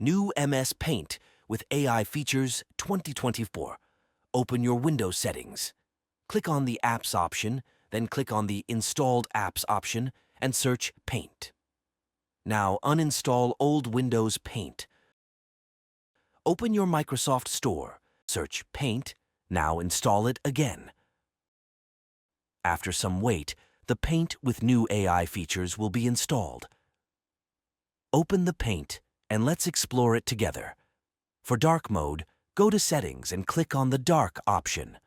New MS Paint with AI features 2024. Open your Windows settings. Click on the Apps option, then click on the Installed Apps option and search Paint. Now uninstall old Windows Paint. Open your Microsoft Store, search Paint, now install it again. After some wait, the Paint with new AI features will be installed. Open the Paint and let's explore it together. For dark mode, go to Settings and click on the Dark option.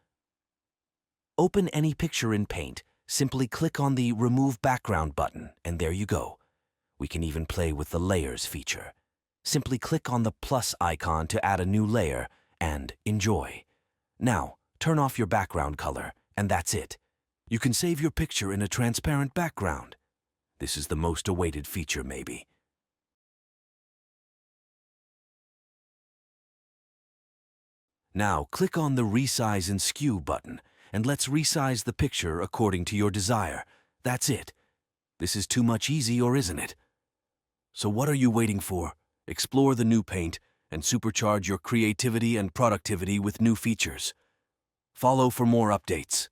Open any picture in Paint, simply click on the Remove Background button, and there you go. We can even play with the Layers feature. Simply click on the plus icon to add a new layer, and enjoy. Now, turn off your background color, and that's it. You can save your picture in a transparent background. This is the most awaited feature, maybe. Now, click on the Resize and Skew button, and let's resize the picture according to your desire. That's it. This is too much easy, or isn't it? So what are you waiting for? Explore the new Paint and supercharge your creativity and productivity with new features. Follow for more updates.